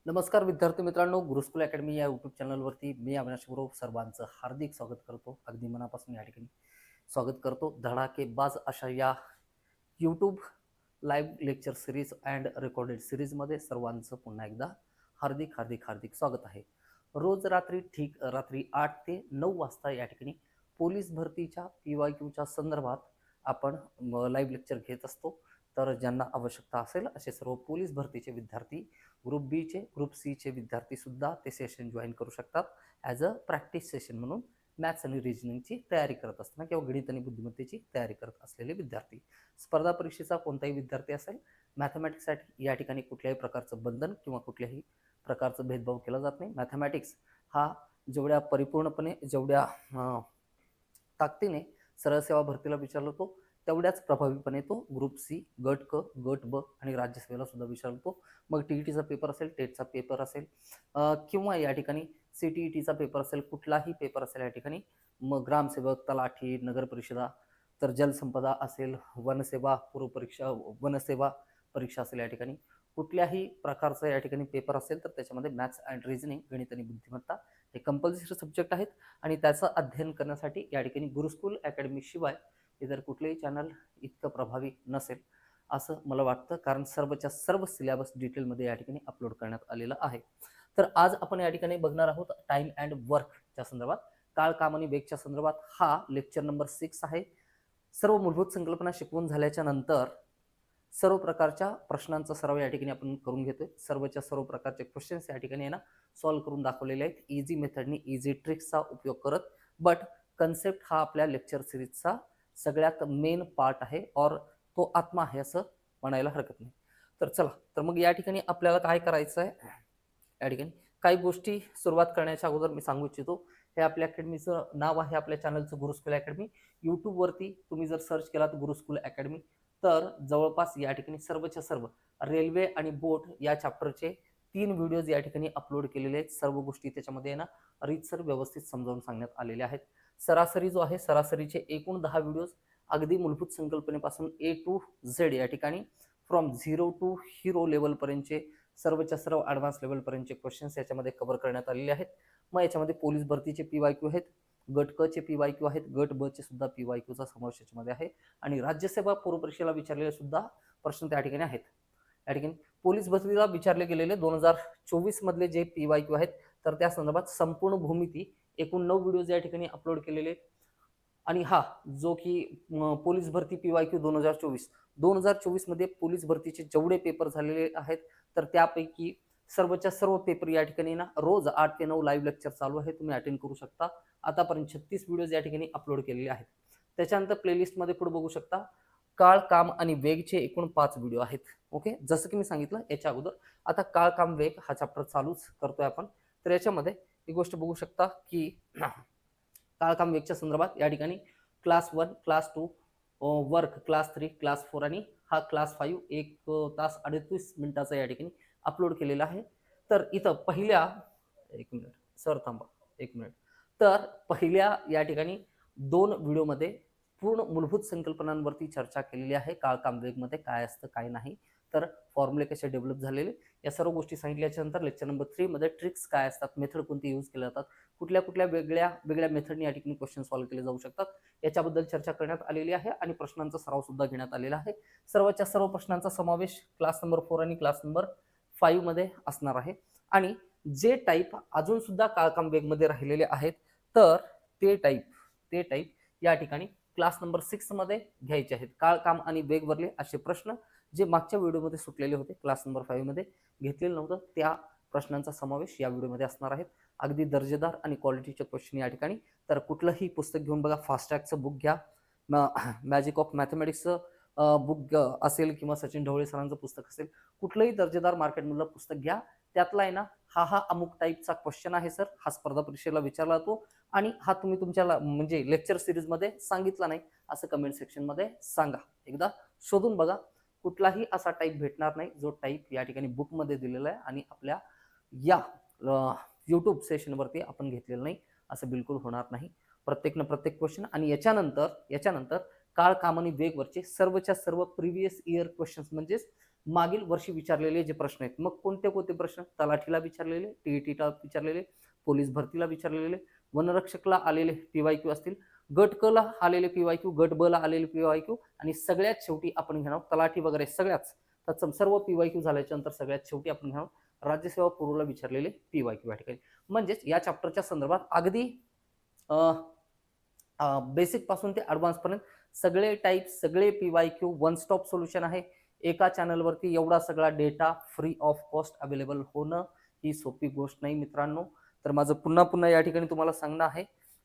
नमस्कार विद्यार्थी मित्रांनो, गुरुकुल अकॅडमी या यूट्यूब चॅनलवरती मी अविनाश गुरव सर्वांचं हार्दिक स्वागत करतो. अगदी मनापासून या ठिकाणी स्वागत करतो. धडाकेबाज अशा या YouTube live lecture series and recorded सिरीजमध्ये सर्वांचं पुन्हा एकदा हार्दिक हार्दिक हार्दिक स्वागत आहे. रोज रात्री ठीक रात्री 8 ते 9 वाजता या ठिकाणी पोलीस भरतीच्या PYQच्या संदर्भात आपण लाईव्ह लेक्चर घेत असतो. तर ज्यांना आवश्यकता असेल असे सर्व पोलीस भरतीचे विद्यार्थी, ग्रुप बीचे, ग्रुप सीचे विद्यार्थी सुद्धा ते सेशन जॉईन करू शकतात ॲज अ प्रॅक्टिस सेशन म्हणून. मॅथ्स आणि रिजनिंगची तयारी करत असताना किंवा गणित आणि बुद्धिमत्तेची तयारी करत असलेले विद्यार्थी, स्पर्धा परीक्षेचा कोणताही विद्यार्थी असेल, मॅथमॅटिक्ससाठी या ठिकाणी कुठल्याही प्रकारचं बंधन किंवा कुठल्याही प्रकारचं भेदभाव केला जात नाही. मॅथमॅटिक्स हा जेवढ्या परिपूर्णपणे, जेवढ्या ताकदीने सरळ सेवा भरतीला विचारला तो, तेवढ्याच प्रभावीपणे तो ग्रुप सी, गट क, गट ब आणि राज्यसेवेला सुद्धा विचारतो. मग TETचा पेपर असेल, टेटचा पेपर असेल, किंवा या ठिकाणी CTETचा पेपर असेल, कुठलाही पेपर असेल या ठिकाणी, मग ग्रामसेवक, तलाठी, नगर परिषदा, तर जलसंपदा असेल, वनसेवा पूर्व परीक्षा, वनसेवा परीक्षा असेल, या ठिकाणी कुठल्याही प्रकारचा या ठिकाणी पेपर असेल तर त्याच्यामध्ये मॅथ्स अँड रिजनिंग, गणित आणि बुद्धिमत्ता हे कंपल्सरी सब्जेक्ट आहेत. आणि त्याचं अध्ययन करण्यासाठी या ठिकाणी गुरुकुल अकॅडमी शिवाय इतर कुठलेही चॅनल इतकं प्रभावी नसेल असं मला वाटतं, कारण सर्वच्या सर्व सिलेबस डिटेलमध्ये या ठिकाणी अपलोड करण्यात आलेलं आहे. तर आज आपण या ठिकाणी बघणार आहोत टाइम अँड वर्कच्या संदर्भात, काळ, काम आणि वेगच्या संदर्भात. हा लेक्चर नंबर 6 आहे. सर्व मूलभूत संकल्पना शिकवून झाल्याच्या नंतर सर्व प्रकारच्या प्रश्नांचा सराव या ठिकाणी आपण करून घेतोय. सर्वच्या सर्व प्रकारचे क्वेश्चन्स या ठिकाणी आहे ना सॉल्व्ह करून दाखवलेले आहेत, इझी मेथडनी, इझी ट्रिक्सचा उपयोग करत. बट कन्सेप्ट हा आपल्या लेक्चर सिरीजचा सगळ्यात मेन पार्ट आहे, और तो आत्मा आहे असं म्हणायला हरकत नाही. तर चला, तर मग या ठिकाणी आपल्याला काय करायचं आहे, या ठिकाणी काही गोष्टी सुरुवात करण्याच्या अगोदर मी सांगू इच्छितो. हे आपल्या अकॅडमीचं नाव आहे, आपल्या चॅनलचं गुरुकुल अकॅडमी. यूट्यूबवरती तुम्ही जर सर्च केलात गुरुकुल अकॅडमी तर जवळपास या ठिकाणी सर्वच्या सर्व रेल्वे आणि बोट या चॅप्टरचे 3 व्हिडिओज या ठिकाणी अपलोड केलेले आहेत. सर्व गोष्टी त्याच्यामध्ये ना रीतसर व्यवस्थित समजावून सांगण्यात आलेल्या आहेत. सरासरी जो आहे, सरासरीचे एकूण 10 व्हिडिओज अगदी मूलभूत संकल्पनेपासून A to Z या ठिकाणी फ्रॉम 0 टू हिरो लेवलपर्यंतचे सर्वच्या सर्व ॲडव्हान्स लेवलपर्यंतचे क्वेश्चन्स याच्यामध्ये कव्हर करण्यात आलेले आहेत. मग याच्यामध्ये पोलीस भरतीचे PYQ आहेत, गट क चे PYQ आहेत, गट ब चे सुद्धा PYQचा समावेश याच्यामध्ये आहे. आणि राज्यसेवा पूर्व परीक्षेला विचारलेले सुद्धा प्रश्न त्या ठिकाणी आहेत. या ठिकाणी पोलीस भरतीला विचारले गेलेले 2024 मधले जे PYQ आहेत तर त्या संदर्भात संपूर्ण भूमिती एकूण 9 व्हिडिओज या ठिकाणी अपलोड केलेले. आणि हा जो की पोलीस भरती PYQ 2024 मध्ये पोलीस भरतीचे जेवढे पेपर झालेले आहेत तर त्यापैकी सर्वच्या सर्व पेपर या ठिकाणी ना रोज 8 ते 9 लाईव्ह लेक्चर चालू आहे, तुम्ही अटेंड करू शकता. आतापर्यंत 36 व्हिडिओज या ठिकाणी अपलोड केलेले आहेत. त्याच्यानंतर प्लेलिस्टमध्ये पुढे बघू शकता, काळ, काम आणि वेगचे एकूण 5 व्हिडिओ आहेत. ओके, जसं की मी सांगितलं याच्या अगोदर, आता काळ, काम, वेग हा चॅप्टर चालूच करतोय आपण. तर याच्यामध्ये ही गोष्ट बघू शकता की काळ, काम, वेगच्या संदर्भात या ठिकाणी class 1, class 2, work class 3, class 4 आणि हा क्लास 5 1 तास 38 मिनिटाचा या ठिकाणी अपलोड केलेला आहे. तर इथं पहिल्या, एक मिनिट सर थांबा, एक मिनिट. तर पहिल्या या ठिकाणी 2 व्हिडिओमध्ये पूर्ण मूलभूत संकल्पनांवरती चर्चा केलेली आहे. काळ, काम, वेगमध्ये काय असतं काय नाही, तर फॉर्म्युले कसे डेव्हलप झालेले, या सर्व गोष्टी सांगितल्याच्या नंतर लेक्चर नंबर 3 मध्ये ट्रिक्स काय असतात, मेथड कोणती यूज केल्या जातात, कुठल्या कुठल्या वेगळ्या वेगळ्या मेथडने या ठिकाणी क्वेश्चन सॉल्व्ह केले जाऊ शकतात, याच्याबद्दल चर्चा करण्यात आलेली आहे. आणि प्रश्नांचा सराव सुद्धा घेण्यात आलेला आहे. सर्वच्या सर्व प्रश्नांचा समावेश क्लास नंबर 4 आणि क्लास नंबर 5 मध्ये असणार आहे. आणि जे टाईप अजून सुद्धा काळ, काम, वेग मध्ये राहिलेले आहेत तर ते टाईप या ठिकाणी क्लास नंबर 6 मध्ये घ्यायचे आहेत. काळ, काम आणि वेग वरले असे प्रश्न जे मागच्या व्हिडिओमध्ये सुटलेले होते, क्लास नंबर 5 मध्ये घेतलेलं नव्हतं, त्या प्रश्नांचा समावेश या व्हिडिओमध्ये असणार आहे. अगदी दर्जेदार आणि क्वालिटीचे क्वेश्चन या ठिकाणी. तर कुठलंही पुस्तक घेऊन बघा, फास्ट ट्रॅकचं बुक घ्या, मॅजिक ऑफ मॅथमॅटिक्सचं बुक असेल किंवा सचिन ढवळे सरांचं पुस्तक असेल, कुठलंही दर्जेदार मार्केटमधलं पुस्तक घ्या. त्यातला आहे ना, हा अमुक टाईपचा क्वेश्चन आहे सर, हा स्पर्धा परीक्षेला विचारला जातो आणि हा तुम्ही तुमच्या म्हणजे लेक्चर सिरीजमध्ये सांगितला नाही असं कमेंट सेक्शनमध्ये सांगा. एकदा शोधून बघा, कुठलाही असा टाईप भेटणार नाही जो टाईप या ठिकाणी बुकमध्ये दिलेला आहे आणि आपल्या या यूट्यूब सेशनवरती आपण घेतलेलं नाही, असं बिलकुल होणार नाही. प्रत्येकनं प्रत्येक क्वेश्चन. आणि याच्यानंतर काळ, काम आणि वेगवरचे सर्वच्या सर्व प्रिव्हियस इयर क्वेश्चन्स म्हणजेच मागील वर्षी विचारलेले जे प्रश्न आहेत, मग कोणते कोणते प्रश्न? तलाठीला विचारलेले, टीईटीला विचारलेले, पोलीस भरतीला विचारलेले, वनरक्षकला आलेले पीवायक्यू असतील, गट क ला आलेले पीवायक्यू, गट ब ला आलेले पीवायक्यू, आणि सगळ्यात शेवटी आपण घेणार तलाठी वगैरे सगळ्याच तत्सम सर्व पीवायक्यू झाल्याच्या नंतर सगळ्यात शेवटी आपण घेणार राज्यसेवा पूर्वला विचारलेले पीवायक्यू या ठिकाणी. म्हणजेच या चॅप्टरच्या संदर्भात अगदी बेसिक पासून ते ॲडव्हान्स पर्यंत सगळे टाईप, सगळे पीवायक्यू वन स्टॉप सोल्युशन आहे. एका चॅनलवरती एवढा सगळा data free of cost available होणं ही सोपी गोष्ट नाही मित्रांनो. तर माझं पुन्हा या ठिकाणी तुम्हाला सांगणं आहे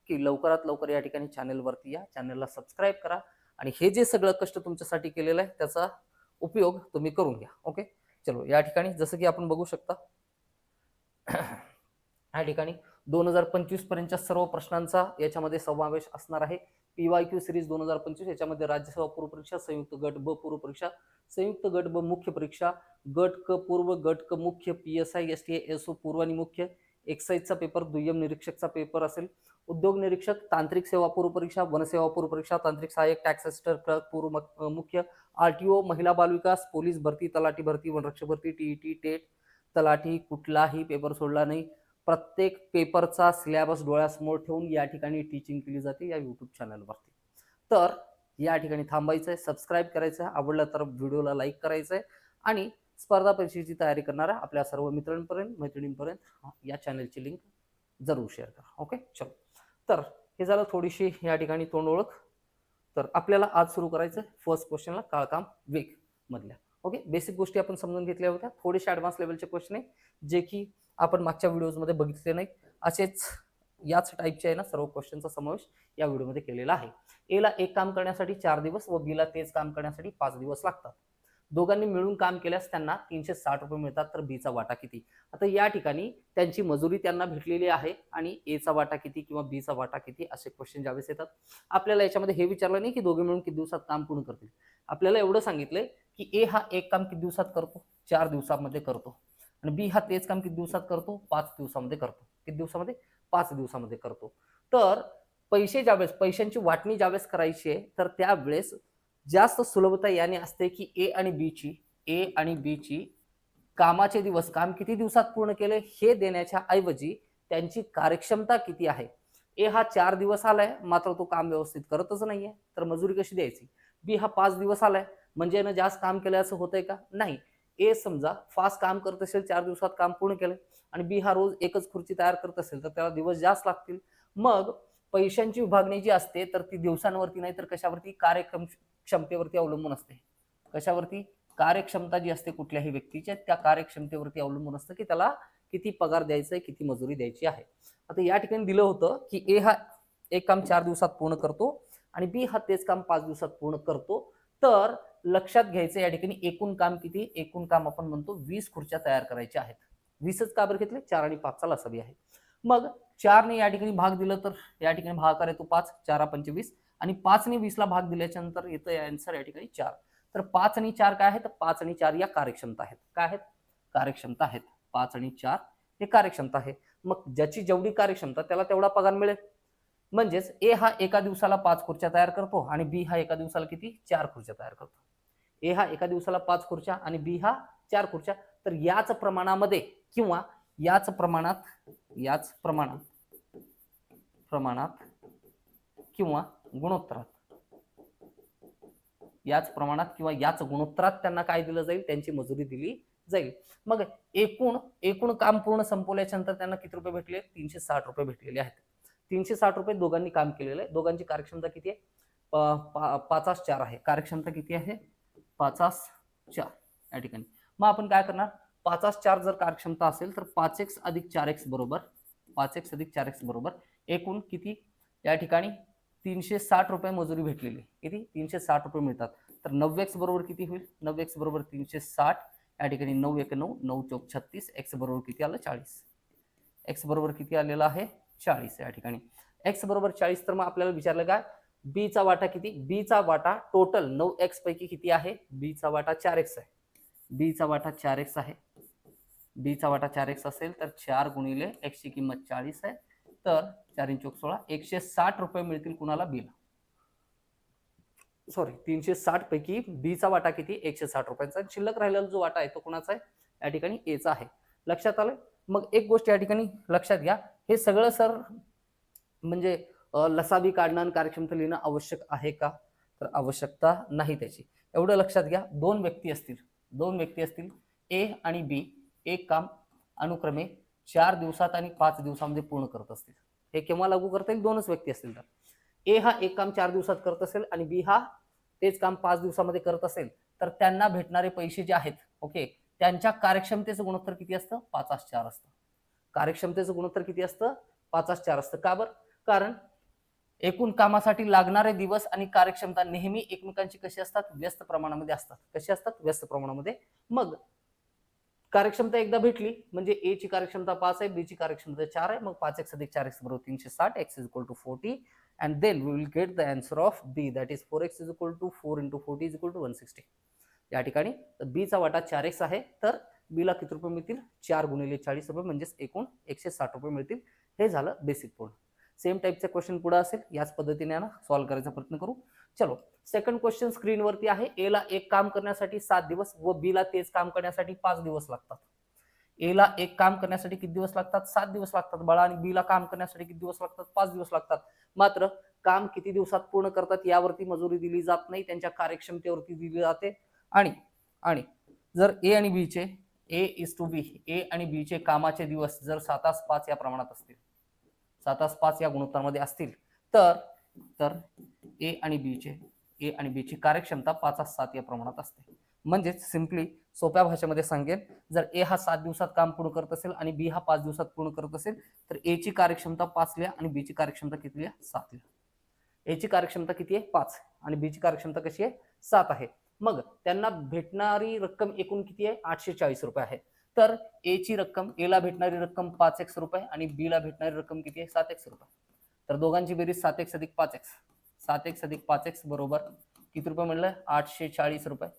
की लवकरात लवकर या ठिकाणी चॅनलवरती या, चॅनलला सबस्क्राईब करा आणि हे जे सगळं कष्ट तुमच्यासाठी केलेलं आहे त्याचा उपयोग तुम्ही करून घ्या. ओके, चलो या ठिकाणी जसं की आपण बघू शकता या ठिकाणी 2025 पर्यंतच्या सर्व प्रश्नांचा याच्यामध्ये समावेश असणार आहे. पीवायक्यू सिरीज 2025 याच्यामध्ये राज्यसेवा पूर्व परीक्षा, संयुक्त गट ब पूर्व परीक्षा, संयुक्त गट ब मुख्य परीक्षा, गट क पूर्व, गट क मुख्य, PSI STA SO पूर्व आणि मुख्य, एक्साईजचा पेपर, दुय्यम निरीक्षकचा पेपर असेल, उद्योग निरीक्षक, तांत्रिक सेवा पूर्व परीक्षा, वनसेवा पूर्व परीक्षा, तांत्रिक सहाय्यक, टॅक्स असिस्टंट क्लर्क पूर्व मुख्य, RTO, महिला बालविकास, पोलीस भरती, तलाठी भरती, वनरक्षक भरती, TET, टेट, तलाठी, कुठलाही पेपर सोडला नाही. प्रत्येक पेपरचा सिलेबस डोळ्यासमोर ठेवून या ठिकाणी टीचिंग केली जाते या यूट्यूब चॅनलवरती. तर या ठिकाणी थांबायचं आहे, सबस्क्राईब करायचं आहे, आवडलं तर व्हिडिओला लाईक करायचं आहे आणि स्पर्धा परीक्षेची तयारी करणाऱ्या आपल्या सर्व मित्रांपर्यंत मैत्रिणींपर्यंत या चॅनलची लिंक जरूर शेअर करा. ओके, चलो. तर हे झालं थोडीशी या ठिकाणी तोंड ओळख. तर आपल्याला आज सुरू करायचं आहे फर्स्ट क्वेश्चनला, काळकाम वेग मधल्या. ओके, बेसिक गोष्टी आपण समजून घेतल्या होत्या. थोडेसे ॲडव्हान्स लेवलचे क्वेश्चन आहे जे की आपण मागच्या व्हिडिओजमध्ये बघितले नाही. असेच याच टाईपचे आहे ना सर्व क्वेश्चनचा समावेश या व्हिडिओमध्ये केलेला आहे. ए ला एक काम करण्यासाठी 4 दिवस व बी ला तेच काम करण्यासाठी 5 दिवस लागतात. दोघांनी मिळून काम केल्यास त्यांना 360 रुपये मिळतात. तर बीचा वाटा किती? आता या ठिकाणी त्यांची मजुरी त्यांना भेटलेली आहे आणि एचा वाटा किती किंवा बीचा वाटा किती असे क्वेश्चन ज्यावेळेस येतात. आपल्याला याच्यामध्ये हे विचारलं नाही की दोघे मिळून किती दिवसात काम पूर्ण करतील. आपल्याला एवढं सांगितलंय की ए हा एक काम किती दिवसात करतो? 4 दिवसामध्ये करतो. आणि बी हा तेच काम किती दिवसात करतो? 5 दिवसामध्ये करतो. किती दिवसामध्ये? 5 दिवसामध्ये करतो. तर पैशांची वाटणी ज्यावेळेस करायची आहे तर त्यावेळेस जास्त सुलभता याने असते की ए आणि बी ची कामाचे दिवस, काम किती दिवसात पूर्ण केले हे देण्याच्या ऐवजी त्यांची कार्यक्षमता किती आहे. ए हा 4 दिवस आलाय मात्र तो काम व्यवस्थित करतच नाहीये, तर मजुरी कशी द्यायची? बी हा 5 दिवस आलाय म्हणजे यानं जास्त काम केलं असं होतंय का? नाही. ए समजा फास्ट काम करत असेल, 4 दिवसात काम पूर्ण केलंय आणि बी हा रोज एकच खुर्ची तयार करत असेल तर त्याला दिवस जास्त लागतील. मग पैशांची विभागणी जी असते तर ती दिवसांवरती नाही तर कशावरती? क्षमतेवरती अवलंबून असते. कशावरती? कार्यक्षमता जी असते कुठल्याही व्यक्तीच्या त्या कार्यक्षमतेवरती अवलंबून असतं की त्याला किती पगार द्यायचा आहे, किती मजुरी द्यायची आहे. आता या ठिकाणी दिलं होतं की ए हा एक काम 4 दिवसात पूर्ण करतो आणि बी हा तेच काम 5 दिवसात पूर्ण करतो. तर लक्षात घ्यायचं या ठिकाणी एकूण काम किती? एकूण काम आपण म्हणतो 20 खुर्च्या तयार करायच्या आहेत. 20च का बरं घेतले? 4 आणि 5 चा लसावी आहे. मग 4 ने या ठिकाणी भाग दिलं तर या ठिकाणी भागाकार येतो 5, 4 पंचे 20 आणि 5 ने 20 ला भाग दिल्याच्या नंतर येतं आन्सर या ठिकाणी 4. तर 5 आणि 4 काय आहेत? तर 5 आणि 4 या कार्यक्षमता आहेत. काय आहेत? कार्यक्षमता आहेत. 5 आणि 4 हे कार्यक्षमता आहे. मग ज्याची जेवढी कार्यक्षमता त्याला तेवढा पगार मिळेल. म्हणजेच ए हा एका दिवसाला 5 खुर्च्या तयार करतो आणि बी हा एका दिवसाला किती? 4 खुर्च्या तयार करतो. ए हा एका दिवसाला 5 खुर्च्या आणि बी हा 4 खुर्च्या. तर याच प्रमाणामध्ये किंवा याच प्रमाणात किंवा याच गुणोत्तरात त्यांना काय दिलं जाईल? त्यांची मजुरी दिली जाईल. मग एकूण काम पूर्ण संपवल्याच्या नंतर त्यांना किती रुपये भेटले? 360 रुपये भेटलेले आहेत. 360 रुपये दोघांनी काम केलेलं आहे. दोघांची कार्यक्षमता किती आहे? 5/4 आहे. कार्यक्षमता किती आहे? 5/4 या ठिकाणी. मग आपण काय करणार? 5/4 जर कार्यक्षमता असेल तर 5x अधिक 4x बरोबर एकूण किती? या ठिकाणी 360 रुपये मजुरी भेटलेली. किती? 360 रुपये मिळतात. तर 9x बरोबर किती होईल? 9x बरोबर 360 या ठिकाणी 9 1 9 9 चौक 36. x बरोबर किती आलं? 40. x बरोबर किती आलेला आहे? 40 या ठिकाणी. x बरोबर 40. तर मग आपल्याला विचारलं काय? b चा वाटा किती? b चा वाटा टोटल 9x पैकी किती आहे? b चा वाटा 4x आहे. b चा वाटा 4x आहे. b चा वाटा 4x असेल तर 4 गुणिले x ची किंमत 40 आहे. तर 4 × 16 160 रुपये मिळतील कुणाला? बीला. सॉरी 360 पैकी बी चा वाटा किती 160 रुपयांचा. शिल्लक राहिलेला जो वाटा आहे तो कोणाचा आहे या ठिकाणी ए चा आहे. लक्षात आलं. मग एक गोष्ट या ठिकाणी लक्षात घ्या, हे सगळं सर म्हणजे लसावी काढणं आणि कार्यक्षमता लिहिणं आवश्यक आहे का, तर आवश्यकता नाही त्याची. एवढं लक्षात घ्या, दोन व्यक्ती असतील ए आणि बी एक काम अनुक्रमे 4 दिवसात आणि 5 दिवसामध्ये पूर्ण करत असतील. हे केव्हा लागू करता येईल, दोनच व्यक्ती असतील तर. ए हा एक काम 4 दिवसात करत असेल आणि बी हा तेच काम 5 दिवसामध्ये करत असेल, तर त्यांना भेटणारे पैसे जे आहेत, ओके, त्यांच्या कार्यक्षमतेचं गुणोत्तर किती असतं, 5:4 असतं. कार्यक्षमतेचं गुणोत्तर किती असतं, 5:4 असतं. का बरं, कारण एकूण कामासाठी लागणारे दिवस आणि कार्यक्षमता नेहमी एकमेकांची कशी असतात, व्यस्त प्रमाणामध्ये असतात. कशी असतात, व्यस्त प्रमाणामध्ये. मग कार्यक्षमता एकदा भेटली म्हणजे ए ची कार्यक्षमता 5 आहे, बी ची कार्यक्षमता 4 आहे. मग 5x + 4x = 360, x = 40, and then we will get the answer of b, that is 4x = 4 × 40 = 160. या ठिकाणी बी चा वाटा 4x आहे, तर बी ला किती रुपये मिळतील, 4 × 40 रुपये, म्हणजेच एकूण 160 रुपये मिळतील. हे झालं बेसिक पूर्ण. सेम टाईपचा क्वेश्चन पुढे असेल, याच पद्धतीने ना सॉल्व्ह करायचा प्रयत्न करू. चलो, सेकंड क्वेश्चन स्क्रीनवरती आहे. ए ला एक काम करण्यासाठी 7 दिवस व बी ला तेच काम करण्यासाठी 5 दिवस लागतात. ए ला एक काम करण्यासाठी किती दिवस लागतात, 7 दिवस लागतात बाळा, आणि बी ला काम करण्यासाठी किती दिवस लागतात, 5 दिवस लागतात. मात्र काम किती दिवसात पूर्ण करतात यावरती मजुरी दिली जात नाही, त्यांच्या कार्यक्षमतेवरती दिली जाते. आणि जर ए आणि बी चे ए आणि बी चे कामाचे दिवस जर 7:5 या प्रमाणात असतील, 7:5 या गुणोत्तरामध्ये असतील, तर ए आणि बी ची कार्यक्षमता 5:7 या प्रमाणात असते. म्हणजेच सिंपली सोप्या भाषेमध्ये सांगेन, जर ए हा 7 दिवसात काम पूर्ण करत असेल आणि बी हा 5 दिवसात पूर्ण करत असेल, तर ए ची कार्यक्षमता 5 लिहा आणि बी ची कार्यक्षमता किती लिहा, 7 लिहा. ए ची कार्यक्षमता किती आहे, 5, आणि बी ची कार्यक्षमता कशी आहे, 7 आहे. मग त्यांना भेटणारी रक्कम एकूण किती आहे, 840 रुपये आहे. तर ए ची रक्कम, ए ला भेटणारी रक्कम 5x रुपये आणि बी ला भेटणारी रक्कम किती आहे, 7x रुपये. तर दोघांची बेरीज 7x + 5x, 7x + 5x बरोबर किती रुपये म्हणलं, 840 रुपये.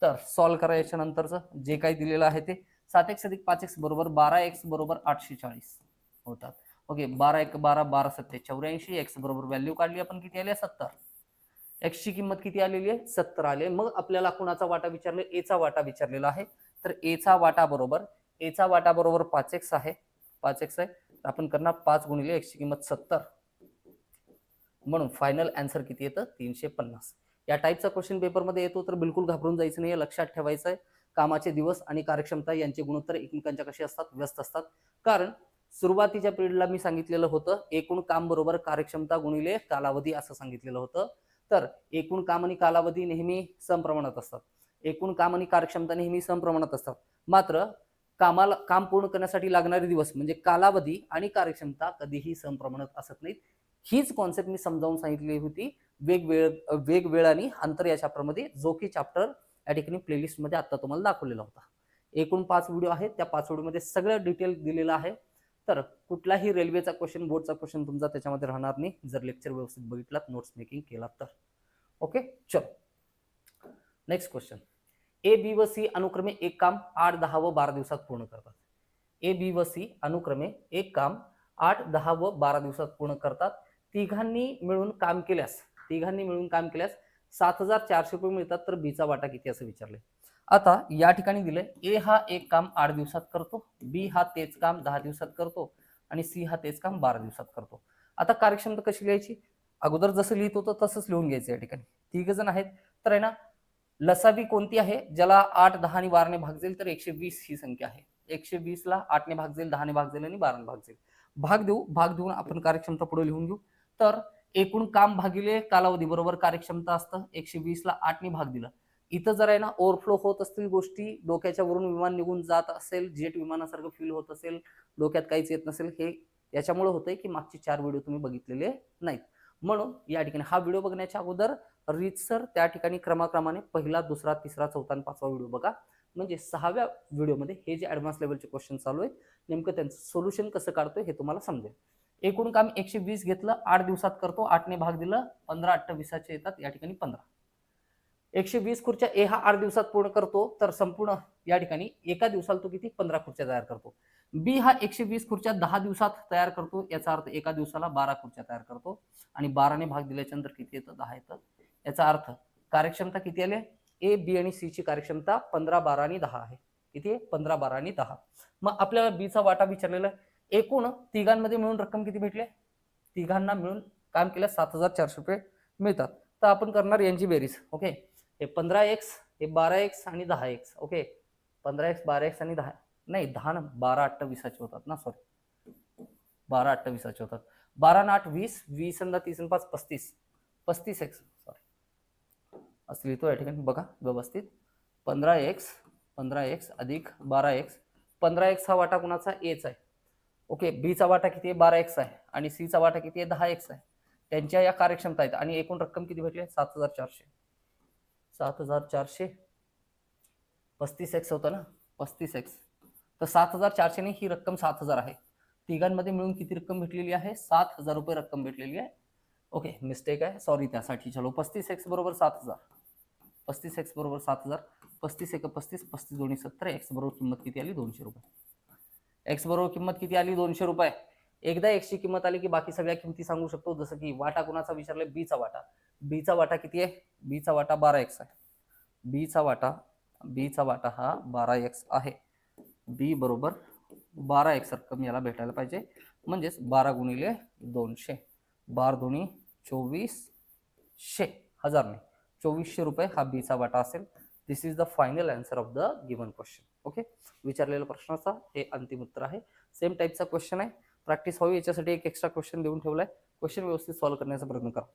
तर सॉल्व्ह करा याच्या नंतरचं जे काही दिलेलं आहे ते. 7x + 5x बरोबर 12x बरोबर 840 होतात. ओके, 12 × 12 12 × 7 84. x बरोबर व्हॅल्यू काढली आपण, किती आली, 70. x ची किंमत किती आलेली आहे, 70 आली. मग आपल्याला कोणाचा वाटा विचारले, ए चा वाटा विचारलेला आहे. तर ए चा वाटा बरोबर 5x आहे, 5x आहे. आपण करणार 5 × x ची किंमत 70, म्हणून फायनल आन्सर किती येतं, 350. या टाईपचा क्वेश्चन पेपरमध्ये येतो, तर बिलकुल घाबरून जायचं नाही. लक्षात ठेवायचं आहे, कामाचे दिवस आणि कार्यक्षमता यांचे गुणोत्तर एकमेकांच्या कसे असतात, व्यस्त असतात. कारण सुरुवातीच्या पिरियडला मी सांगितलेलं होतं, एकूण काम बरोबर कार्यक्षमता गुणिले कालावधी असं सांगितलेलं होतं. तर एकूण काम आणि कालावधी नेहमी समप्रमाणात असतात, एकूण काम आणि कार्यक्षमता नेहमी समप्रमाणात असतात. मात्र काम पूर्ण करण्यासाठी लागणारे दिवस म्हणजे कालावधी आणि कार्यक्षमता कधीही समप्रमाणात असत नाहीत. हीच कॉन्सेप्ट मी समजावून सांगितली होती वेगवेळ आणि अंतर या चॅप्टरमध्ये, जो की चॅप्टर या ठिकाणी प्लेलिस्ट मध्ये आता तुम्हाला दाखवलेला होता. एकूण 5 व्हिडिओ आहेत, त्या 5 व्हिडिओमध्ये सगळं डिटेल दिलेलं आहे. तर कुठलाही रेल्वेचा क्वेश्चन, बोर्डचा क्वेश्चन तुमचा त्याच्यामध्ये राहणार नाही, जर लेक्चर व्यवस्थित बघितलात, नोट्स मेकिंग केलात तर. ओके, चलो नेक्स्ट क्वेश्चन. ए, बी व सी अनुक्रमे एक काम 8, 10 व 12 दिवसात पूर्ण करतात. ए, बी व सी अनुक्रमे एक काम 8, 10 व 12 दिवसात पूर्ण करतात. तिघांनी मिळून काम केल्यास 7,400 रुपये मिळतात. तर बी चा वाटा किती असं विचारले. आता या ठिकाणी दिलंय, ए हा एक काम 8 दिवसात करतो, बी हा तेच काम 10 दिवसात करतो आणि सी हा तेच काम 12 दिवसात करतो. आता कार्यक्षमता कशी लिहायची, अगोदर जसं लिहित होतं तसंच लिहून घ्यायचं. या ठिकाणी 3 जण आहेत, तर आहे ना, लसावी कोणती आहे, ज्याला 8, 10 आणि 12 ने भाग जाईल, तर 120 ही संख्या आहे. 120 ला 8 ने भाग जाईल, 10 ने भाग जाईल आणि 12 ने भाग जाईल. भाग देऊन आपण कार्यक्षमता पुढे लिहून घेऊ. तर एकूण काम भागिले कालावधी बरोबर कार्यक्षमता असतं. 120 ला 8 ने भाग दिला. इथं जर आहे ना ओव्हरफ्लो होत असतील गोष्टी, डोक्याच्या वरून विमान निघून जात असेल, जेट विमानासारखं फील होत असेल, डोक्यात काहीच येत नसेल, हे याच्यामुळे होतंय की मागचे 4 व्हिडिओ तुम्ही बघितलेले नाहीत. म्हणून या ठिकाणी हा व्हिडिओ बघण्याच्या अगोदर रीतसर त्या ठिकाणी क्रमाक्रमाने पहिला, दुसरा, तिसरा, चौथा आणि 5वा व्हिडिओ बघा. म्हणजे 6व्या व्हिडिओमध्ये हे जे ऍडव्हान्स लेवलचे क्वेश्चन चालू आहेत, नेमकं त्यांचं सोल्युशन कसं काढतोय हे तुम्हाला समजेल. एकूण काम 120 घेतलं, 8 दिवसात करतो, 8 ने भाग दिलं, 15, 28 येतात, या ठिकाणी 15. 120 खुर्च्या ए हा 8 दिवसात पूर्ण करतो, तर संपूर्ण या ठिकाणी एका दिवसाला तो किती 15 खुर्च्या तयार करतो. बी हा 120 खुर्च्या 10 दिवसात तयार करतो, याचा अर्थ एका दिवसाला 12 खुर्च्या तयार करतो आणि 12 ने भाग दिल्याच्या नंतर किती येतं, 10 येतं. याचा अर्थ कार्यक्षमता किती आली? ए, बी आणि सी ची कार्यक्षमता 15, 12 आणि 10 आहे. किती आहे? 15, 12 आणि 10. मग आपल्याला बी चा वाटा विचारलेला आहे. एकूण तिघांमध्ये मिळून रक्कम किती भेटले? तिघांना मिळून काम केल्या 7,400 रुपये मिळतात. तर आपण करणार यांची बेरीज. ओके, हे 15x, हे 12x आणि 10x. ओके, 15x, 12x आणि 10 नाही 10 ना, 12, 28 होतात ना, सॉरी 12, 28 होतात. 12 8 20, 20 आणि 30 आणि 5 35, 35x सॉरी असं लिहितो या ठिकाणी बघा व्यवस्थित. 15x अधिक 12x. 15x हा वाटा कुणाचा? एचा आहे. ओके, बी चा वाटा किती आहे? 12x आहे आणि सी चा वाटा किती आहे? 10x आहे. त्यांच्या या कार्यक्षमता आहेत आणि एकूण रक्कम किती भेटली? 7,400. 7,400 35x होतं ना, 35x. तर 7,400 ने ही रक्कम 7,000 आहे. तिघांमध्ये मिळून किती रक्कम भेटलेली आहे? 7,000 रुपये रक्कम भेटलेली आहे. ओके, मिस्टेक आहे, सॉरी त्यासाठी. चलो, 35x बरोबर 7,000. 35x बरोबर 7,000. 35 1 35, 35 2 70. x बरोबर किंमत किती आली? 200 रुपये. एक्स बरोबर किंमत किती आली? 200 रुपये. एकदा एक्स ची किंमत आली की बाकी सगळ्या किमती सांगू शकतो. जसं की वाटा कुणाचा विचारलाय? बी चा वाटा. बी चा वाटा किती आहे? बी चा वाटा 12x आहे. बी चा वाटा हा 12x आहे. बी बरोबर 12x रक्कम याला भेटायला पाहिजे. म्हणजेच 12 गुणिले 200, 12 दुनी 2400, 1000 नाही 2400 रुपये हा बी चा वाटा असेल. This is the final answer of the given question. Okay, विचारलेल्या प्रश्नाचा हे अंतिम उत्तर आहे. सेम टाईपचा क्वेश्चन आहे. प्रॅक्टिस व्हावी याच्यासाठी एक एक्स्ट्रा क्वेश्चन देऊन ठेवलाय. क्वेश्चन व्यवस्थित सॉल्व्ह करण्याचा प्रयत्न करा.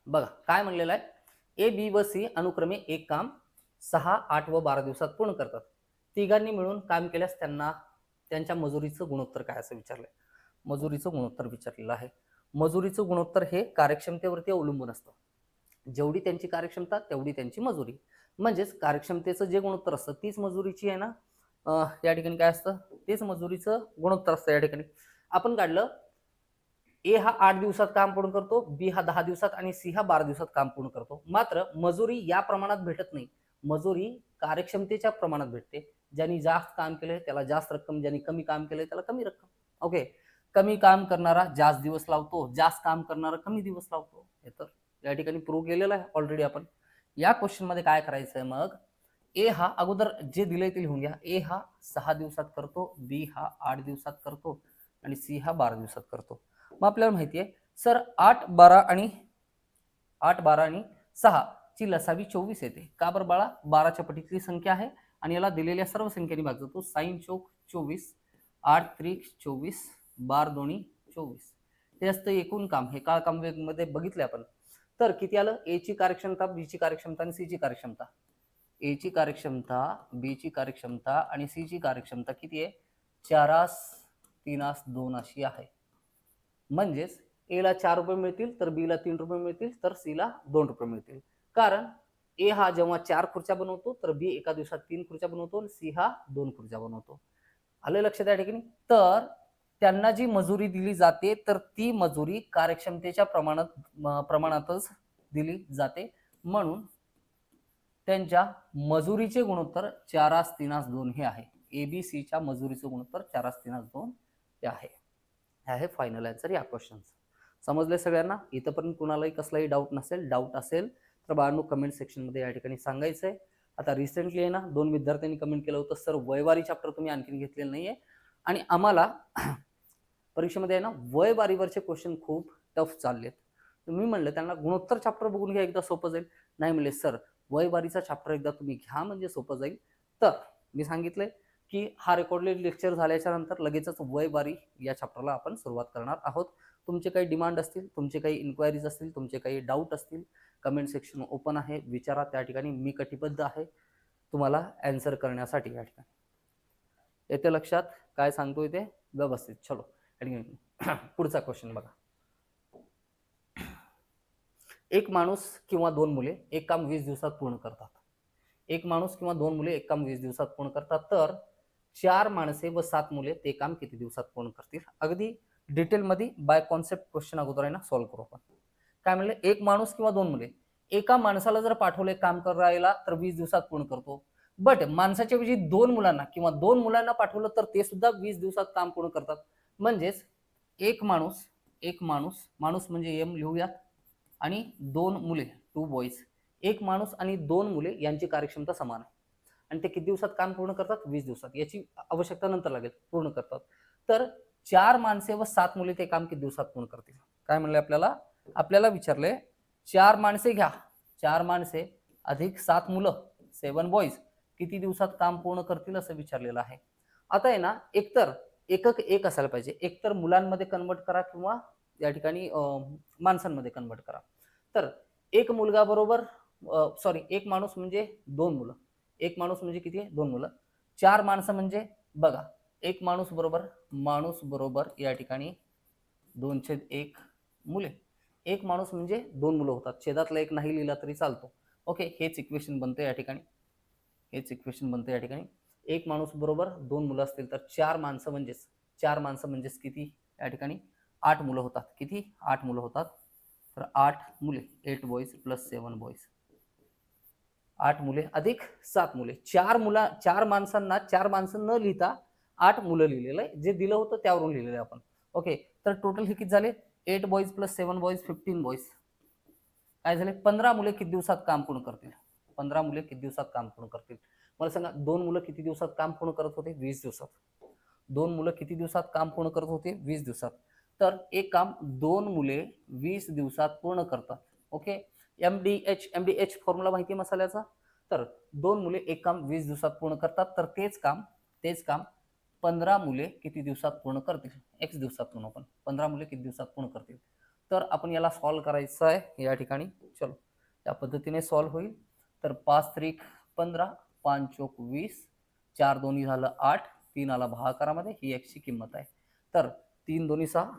बघा काय म्हणलेलं आहे? ए, बी व सी अनुक्रमे एक काम 6, 8 व 12 दिवसात पूर्ण करतात. तिघांनी मिळून काम केल्यास त्यांना त्यांच्या मजुरीचं गुणोत्तर काय असं विचारलंय. मजुरीचं गुणोत्तर विचारलेलं आहे. मजुरीचं गुणोत्तर हे कार्यक्षमतेवरती अवलंबून असतं. जेवढी त्यांची कार्यक्षमता तेवढी त्यांची मजुरी. म्हणजेच कार्यक्षमतेचं जे गुणोत्तर असतं तीच मजुरीची आहे ना, या ठिकाणी काय असतं? तेच मजुरीचं गुणोत्तर असतं. या ठिकाणी आपण काढलं ए हा 8 दिवसात काम पूर्ण करतो, बी हा 10 दिवसात आणि सी हा 12 दिवसात काम पूर्ण करतो. मात्र मजुरी या प्रमाणात भेटत नाही. मजुरी कार्यक्षमतेच्या प्रमाणात भेटते. ज्यांनी जास्त काम केलंय त्याला जास्त रक्कम, ज्यांनी कमी काम केलंय त्याला कमी रक्कम. ओके, कमी काम करणारा जास्त दिवस लावतो, जास्त काम करणारा कमी दिवस लावतो. हे तर या ठिकाणी प्रूव्ह केलेलं आहे ऑलरेडी आपण. या क्वेश्चन मध्ये काय करायचंय मग? ए हा अगोदर जे दिलंय ते लिहून घ्या. ए हा 6 दिवसात करतो, बी हा 8 दिवसात करतो आणि सी हा 12 दिवसात करतो. मग आपल्याला माहिती आहे सर 8, 12 आणि 6 ची लसावी 24 येते. का बरं बाळा? 12च्या पटीतली संख्या आहे आणि याला दिलेल्या सर्व संख्येने भाग जातो. 6 चौक 24, 8 त्रिक 24, 12 दोन्ही 24. हे असतं एकूण काम. हे काळ काम मध्ये बघितले आपण. तर किती आलं? ए ची कार्यक्षमता, बी ची कार्यक्षमता आणि सी ची कार्यक्षमता. ए ची कार्यक्षमता, बी ची कार्यक्षमता आणि सी ची कार्यक्षमता किती आहे? 4 3 2 अशी आहे. म्हणजेच ए ला 4 रुपये मिळतील तर बी ला 3 रुपये मिळतील तर सी ला 2 रुपये मिळतील. कारण ए हा जेव्हा 4 खुर्च्या बनवतो तर बी एका दिवसात 3 खुर्च्या बनवतो आणि सी हा 2 खुर्च्या बनवतो. आलं लक्षात या ठिकाणी? तर त्यांना जी मजुरी दिली जाते तर ती मजुरी कार्यक्षमतेच्या प्रमाणातच दिली जाते. म्हणून त्यांच्या मजुरीचे गुणोत्तर 4 3 2 हे आहे. एबीसीच्या मजुरीचे गुणोत्तर 4 3 2 हे आहे. हे आहे फायनल आन्सर या क्वेश्चनचं. समजले सगळ्यांना? इथंपर्यंत कुणालाही कसलाही डाऊट नसेल, डाऊट असेल तर बाळांनो कमेंट सेक्शन मध्ये या ठिकाणी सांगायचंय. आता रिसेंटली आहे ना 2 विद्यार्थ्यांनी कमेंट केलं होतं सर वयवारी चॅप्टर तुम्ही आणखीन घेतलेलं नाहीये आणि आम्हाला परीक्षेमध्ये आहे ना वयवारीवरचे क्वेश्चन खूप टफ चाललेत. मी म्हणलं त्यांना गुणोत्तर चॅप्टर बघून घ्या, एकदा सोपं जाईल. नाही म्हणले सर वयवारीचा चॅप्टर एकदा तुम्ही घ्या म्हणजे सोपं जाईल. तर मी सांगितलंय की हा रेकॉर्डेड लेक्चर झाल्याच्या नंतर लगेचच वयवारी या चॅप्टरला आपण सुरुवात करणार आहोत. तुमचे काही डिमांड असतील, तुमचे काही इन्क्वायरीज असतील, तुमचे काही डाऊट असतील, कमेंट सेक्शन ओपन आहे, विचारा. त्या ठिकाणी मी कटिबद्ध आहे तुम्हाला आन्सर करण्यासाठी. या ठिकाणी येते लक्षात काय सांगतोय ते व्यवस्थित. चलो पुढचा क्वेश्चन बघा. एक माणूस किंवा 2 मुले एक काम 20 दिवसात पूर्ण करतात. एक माणूस किंवा 2 मुले एक काम 20 दिवसात पूर्ण करतात. तर 4 माणसे व 7 मुले ते काम किती दिवसात पूर्ण करतील? अगदी डिटेल मध्ये बाय कॉन्सेप्ट क्वेश्चन अगोदर आहे ना सॉल्व्ह करू आपण. काय म्हणले? एक माणूस किंवा 2 मुले एका माणसाला जर पाठवले काम करायला तर 20 दिवसात पूर्ण करतो. बट माणसाच्या ऐवजी 2 मुलांना किंवा 2 मुलांना पाठवलं तर ते सुद्धा 20 दिवसात काम पूर्ण करतात. म्हणजेच एक माणूस माणूस म्हणजे एम लिहूयात, आणि 2 मुले 2 बॉईज, एक माणूस आणि 2 मुले यांची कार्यक्षमता समान आहे आणि ते किती दिवसात काम पूर्ण करतात? 20 दिवसात. याची आवश्यकता नंतर लागेल, पूर्ण करतात. तर 4 माणसे व 7 मुले ते काम किती दिवसात पूर्ण करतील? काय म्हणले आपल्याला? आपल्याला विचारले 4 माणसे घ्या, 4 माणसे अधिक 7 मुलं 7 बॉईज किती दिवसात काम पूर्ण करतील असं विचारलेलं आहे. आता आहे ना, एकतर एकक एक असायला पाहिजे, एकतर मुलांमध्ये कन्वर्ट करा किंवा या ठिकाणी माणसांमध्ये कन्वर्ट करा. तर एक मुलगा बरोबर सॉरी एक माणूस म्हणजे 2 मुलं, एक माणूस म्हणजे किती? 2 मुलं. 4 माणसं म्हणजे बघा, एक माणूस बरोबर या ठिकाणी 2/1 मुले, एक माणूस म्हणजे 2 मुलं होतात. छेदातला एक नाही लिहिला तरी चालतो. ओके, हेच इक्वेशन बनतं या ठिकाणी, हेच इक्वेशन बनतं या ठिकाणी. एक माणूस बरोबर 2 मुलं असतील तर 4 माणसं म्हणजेच किती? या ठिकाणी 8 मुलं होतात. किती? 8 मुलं होतात. तर 8 मुले 8 बॉईज प्लस 7 बॉईज, 8 मुले अधिक 7 मुले. 4 माणसांना 4 माणसं न लिहिता 8 मुलं लिहिलेलं आहे, जे दिलं होतं त्यावरून लिहिलेलं आहे आपण. ओके, तर टोटल हे किती झाले? 8 बॉईज प्लस 7 बॉईज 15 बॉईज. काय झाले? 15 मुले किती दिवसात काम पूर्ण करतील? 15 मुले किती दिवसात काम पूर्ण करतील? मला सांगा, 2 मुलं किती दिवसात काम पूर्ण करत होते? 20 दिवसात. 2 मुलं किती दिवसात काम पूर्ण करत होते? 20 दिवसात. तर एक काम 2 मुले 20 दिवसात पूर्ण करतात. ओके, एमडीएच फॉर्म्युला माहिती आहे मसाल्याचा? तर 2 मुले एक काम 20 दिवसात पूर्ण करतात, तर तेच काम 15 मुले किती दिवसात पूर्ण करतील? एक्स दिवसात पूर्ण. पण 15 मुले किती दिवसात पूर्ण करतील? तर आपण याला सॉल्व्ह करायचं आहे या ठिकाणी. चलो, या पद्धतीने सॉल्व्ह होईल. तर 5 त्रिक 15, 5 चोक 20, 4 दोन्ही झालं 8, 3 आला भागाकारामध्ये, ही एक्सची किंमत आहे. तर 3 दोन्ही 6,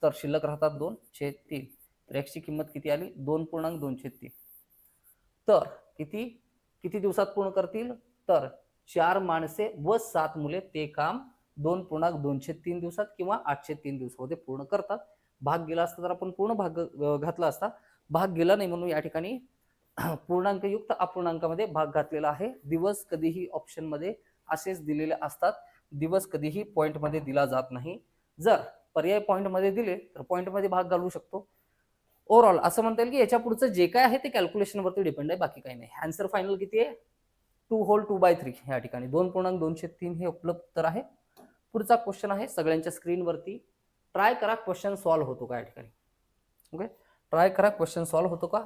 तर शिल्लक राहतात 2/3. तर एक्सची किंमत किती आली? 2.2/3. तर किती किती दिवसात पूर्ण करतील? तर 4 माणसे व 7 मुले ते काम 2.2/3 दिवसात किंवा 803 दिवसामध्ये पूर्ण करतात. भाग गेला असता तर आपण पूर्ण भाग घातला असता, भाग गेला नाही म्हणून या ठिकाणी पूर्णांकयुक्त अपूर्णांकामध्ये भाग घातलेला आहे. दिवस कधीही ऑप्शनमध्ये असेच दिलेले असतात, दिवस कधीही पॉइंटमध्ये दिला जात नाही. जर पर्याय पॉइंटमध्ये दिले तर पॉइंटमध्ये भाग घालू शकतो. ओव्हरऑल असं म्हणता येईल की याच्या पुढचं जे काय आहे ते कॅल्क्युलेशनवरती डिपेंड आहे, बाकी काही नाही. आन्सर फायनल किती आहे? 2/2/3 या ठिकाणी 2.2/3 हे उपलब्ध उत्तर आहे. पुढचा क्वेश्चन आहे सगळ्यांच्या स्क्रीनवरती. ट्राय करा क्वेश्चन सॉल्व्ह होतो का या ठिकाणी. ओके, ट्राय करा क्वेश्चन सॉल्व्ह होतो का.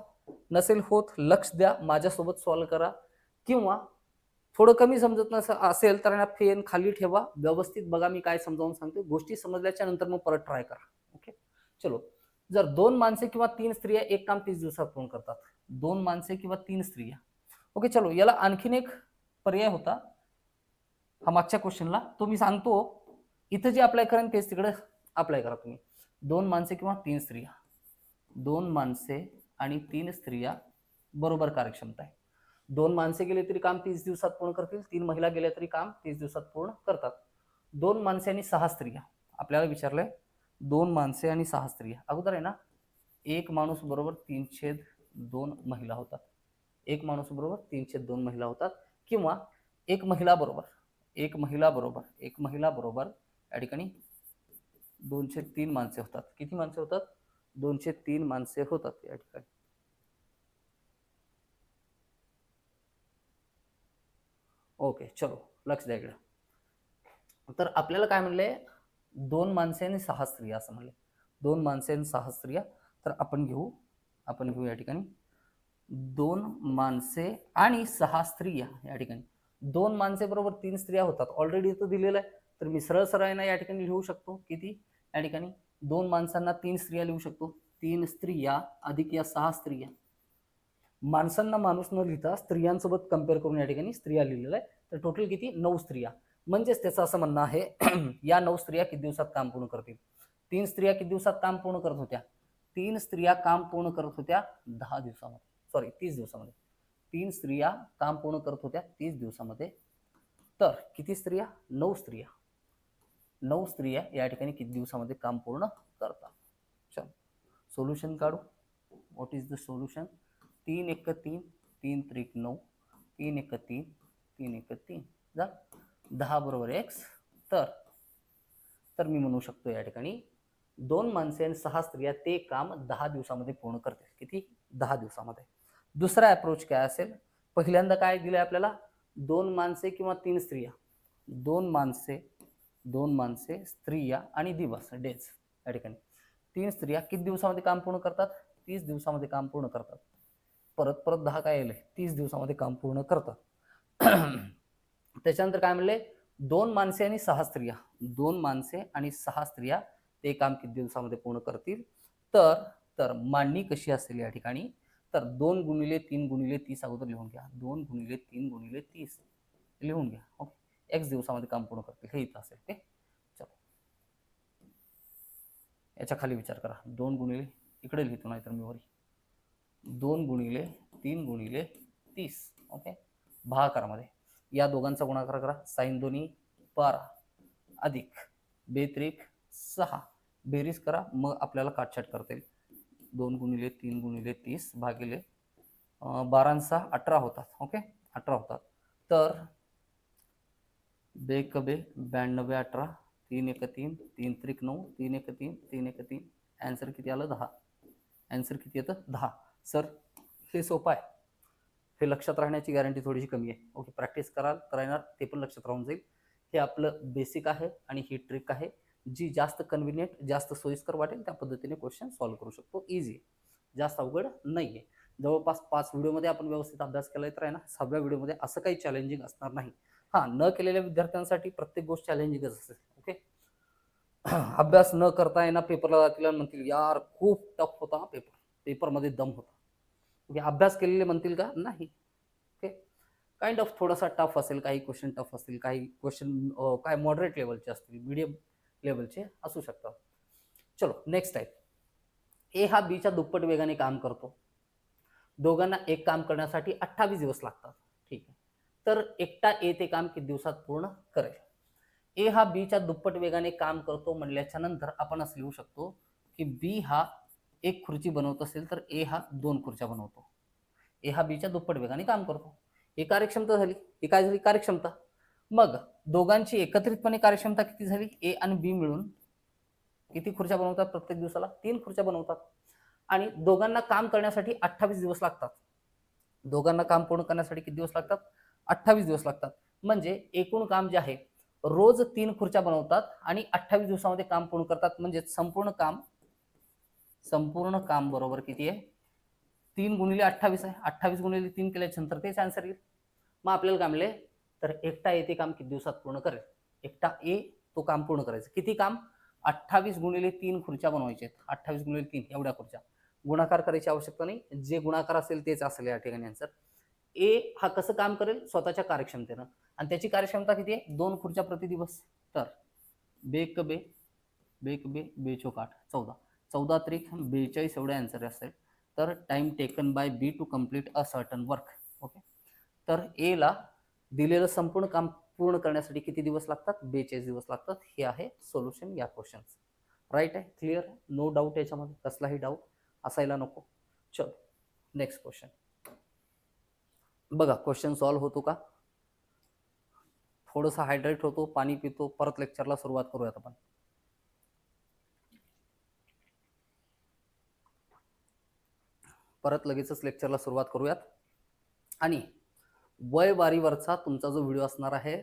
नसेल होत, लक्ष द्या, माझ्यासोबत सॉल्व्ह करा, किंवा थोडं कमी समजत असेल तर फेन खाली ठेवा, व्यवस्थित बघा मी काय समजावून सांगतो. गोष्टी समजल्याच्या नंतर मग परत ट्राय करा. ओके, चलो. जर 2 माणसे किंवा 3 स्त्रिया एक काम 30 दिवसात पूर्ण करतात, 2 माणसे किंवा 3 स्त्रिया. ओके, चलो, याला आणखीन एक पर्याय होता हा मागच्या क्वेश्चनला, तो मी सांगतो. इथं जे अप्लाय करा तेच तिकडे अप्लाय करा तुम्ही. 2 माणसे किंवा 3 स्त्रिया, 2 माणसे आणि 3 स्त्रिया बरोबर कार्यक्षमता आहे. 2 माणसे गेले तरी काम 30 दिवसात पूर्ण करतील, 3 महिला गेल्या तरी काम 30 दिवसात पूर्ण करतात. 2 माणसे आणि 6 स्त्रिया आपल्याला विचारलंय. 2 माणसे आणि 6 स्त्रिया. अगोदर आहे ना, एक माणूस बरोबर 3/2 महिला होतात, एक माणूस बरोबर 3/2 महिला होतात, किंवा एक महिला बरोबर या ठिकाणी 2/3 माणसे होतात. किती माणसे होतात? 2/3 माणसे होतात या ठिकाणी. ओके, चलो, लक्ष द्या इकडे. तर आपल्याला काय म्हणले? 2 माणसे आणि 6 स्त्रिया असं म्हणले. 2 माणसे आणि 6 स्त्रिया. तर आपण घेऊ या ठिकाणी 2 माणसे आणि 6 स्त्रिया या ठिकाणी. 2 माणसे बरोबर 3 स्त्रिया होतात, ऑलरेडी इथं दिलेलं आहे. तर मी सरळ सरळ या ठिकाणी लिहू शकतो. किती? या ठिकाणी 2 माणसांना 3 स्त्रिया लिहू शकतो. 3 स्त्रिया अधिक या 6 स्त्रिया. माणसांना माणूस न लिहिता स्त्रियांसोबत कम्पेअर करून या ठिकाणी स्त्रिया लिहिलेलं आहे. तर टोटल किती? 9 स्त्रिया. म्हणजेच त्याचं असं म्हणणं आहे या 9 स्त्रिया किती दिवसात काम पूर्ण करतील? 3 स्त्रिया किती दिवसात काम पूर्ण करत होत्या? 3 स्त्रिया काम पूर्ण करत होत्या 10 दिवसामध्ये, सॉरी 30 दिवसामध्ये. 3 स्त्रिया काम पूर्ण करत होत्या 30 दिवसामध्ये. तर किती स्त्रिया? 9 स्त्रिया. 9 स्त्रिया या ठिकाणी किती दिवसामध्ये काम पूर्ण करतात? चल, सोल्युशन काढू. What is the solution? 3 1 3, 3 त्रिक 9, 3 1 3, 3 1 3, 10 बरोबर x. तर तर मी म्हणू शकतो या ठिकाणी 2 माणसे आणि 6 स्त्रिया ते काम 10 दिवसामध्ये पूर्ण करतील. किती? 10 दिवसामध्ये. दुसरा अप्रोच काय असेल? पहिल्यांदा काय दिलंय आपल्याला? 2 माणसे किंवा 3 स्त्रिया. 2 माणसे, स्त्रिया आणि दिवस, डेज या ठिकाणी. 3 स्त्रिया किती दिवसामध्ये काम पूर्ण करतात? 30 दिवसामध्ये काम पूर्ण करतात. परत 10 काय आले? 30 दिवसामध्ये काम पूर्ण करतात. त्याच्यानंतर काय म्हणले? 2 माणसे आणि 6 स्त्रिया. 2 माणसे आणि 6 स्त्रिया ते काम किती दिवसामध्ये पूर्ण करतील? तर मांडणी कशी असेल या ठिकाणी? तर 2 गुणिले 3 गुणिले 30 अगोदर लिहून घ्या. 2 गुणिले 3 गुणिले 30 लिहून घ्या. ओके. एक्स दिवसामध्ये काम पूर्ण करतील हे इथं असेल. ओके. चलो, याच्या खाली विचार करा. 2 गुणिले, इकडे लिहितो नाही तर मी वरी, 2 गुणिले 3 गुणिले 30. ओके. भागाकारामध्ये या दोघांचा गुणाकार करा. साइन दोन्ही 12 अधिक बेत्रिक 6 बेरीज करा, मग आपल्याला काटछाट करता येईल. 2 गुणिले 3 गुणिले 30 भागिले 12 आणि 6 18 होतात. ओके, 18 होतात. तर 2 एक 92 18 3 एक 3 3 त्रिक 9 3 एक 3 3 एक 3 आन्सर किती आलं? 10. आन्सर किती येतं? 10. सर हे सोपं आहे, हे लक्षात राहण्याची गॅरंटी थोडीशी कमी आहे. ओके, प्रॅक्टिस कराल तर येणार, ते पण लक्षात राहून जाईल. हे आपलं बेसिक आहे आणि ही ट्रिक आहे जी जास्त कन्व्हिनियंट, जास्त सोयीस्कर वाटेल त्या पद्धतीने क्वेश्चन सॉल्व्ह करू शकतो. इझी, जास्त अवघड नाही आहे. जवळपास 5 व्हिडिओमध्ये आपण व्यवस्थित अभ्यास केलाय तर आहे ना, 6व्या व्हिडिओमध्ये असं काही चॅलेंजिंग असणार नाही. हां, न केलेल्या विद्यार्थ्यांसाठी प्रत्येक गोष्ट चॅलेंजिंगच असेल. ओके. अभ्यास न करता आहे ना पेपरला जातील आणि म्हणतील यार खूप टफ होता पेपर, पेपरमध्ये दम होता. ओके, अभ्यास केलेले म्हणतील का? नाही. ओके, काइंड ऑफ थोडासा टफ असेल, काही क्वेश्चन टफ असतील, काही क्वेश्चन काय मॉडरेट लेवलचे असतील, मीडियम लेवलचे असू शकतात. चलो नेक्स्ट आहे. ए हा बीच्या दुप्पट वेगाने काम करतो. दोघांना एक काम करण्यासाठी 28 दिवस लागतात. ठीक आहे. तर एकटा ए ते काम किती दिवसात पूर्ण करेल? ए हा बीच्या दुप्पट वेगाने काम करतो म्हणल्याच्या नंतर आपण असं लिहू शकतो की बी हा एक खुर्ची बनवत असेल तर ए हा 2 खुर्च्या बनवतो. ए हा बीच्या दुप्पट वेगाने काम करतो. ही कार्यक्षमता झाली. ही काय झाली? कार्यक्षमता. मग दोघांची एकत्रितपणे कार्यक्षमता किती झाली? ए आणि बी मिळून किती खुर्च्या बनवतात प्रत्येक दिवसाला? 3 खुर्च्या बनवतात. आणि दोघांना काम करण्यासाठी 28 दिवस लागतात. दोघांना काम पूर्ण करण्यासाठी किती दिवस लागतात? 28 दिवस लागतात. म्हणजे एकूण काम जे आहे, रोज 3 खुर्च्या बनवतात आणि 28 दिवसामध्ये काम पूर्ण करतात. म्हणजे संपूर्ण काम बरोबर किती आहे? 3 गुणिले 28 आहे. 28 गुणिले 3 केल्यानंतर तेच आन्सर येईल. मग आपल्याला काय मिळेल? तर एकटा ए ते काम किती दिवसात पूर्ण करेल? एकटा ए तो काम पूर्ण करायचं. किती काम? 28 गुणिले 3 खुर्च्या बनवायचे. 28 गुणिले 3 एवढ्या खुर्च्या. गुणाकार करायची आवश्यकता नाही. जे गुणाकार असेल तेच असेल या ठिकाणी आन्सर. ए हा कसं काम करेल? स्वतःच्या कार्यक्षमतेनं. आणि त्याची कार्यक्षमता किती आहे? 2 खुर्च्या प्रति दिवस. तर बेक बे बेक बे बेचोक 8 14 14 त्रिक 42 एवढे आन्सर असेल. तर time taken by be to complete a certain work. Okay, तर ए ला दिलेलं संपूर्ण काम पूर्ण करण्यासाठी किती दिवस लागतात? 42 दिवस लागतात. हे आहे सोल्युशन या क्वेश्चनचं. राईट आहे? क्लिअर आहे? नो डाऊट, याच्यामध्ये कसलाही डाऊट असायला नको. चलो नेक्स्ट क्वेश्चन बघा. क्वेश्चन सॉल्व्ह होतो का? थोडंसं हायड्रेट होतो, पाणी पितो, परत लेक्चरला सुरुवात करूयात आपण. परत लगेचच लेक्चरला सुरुवात करूयात. आणि वय वारीवरचा तुमचा जो व्हिडिओ असणार आहे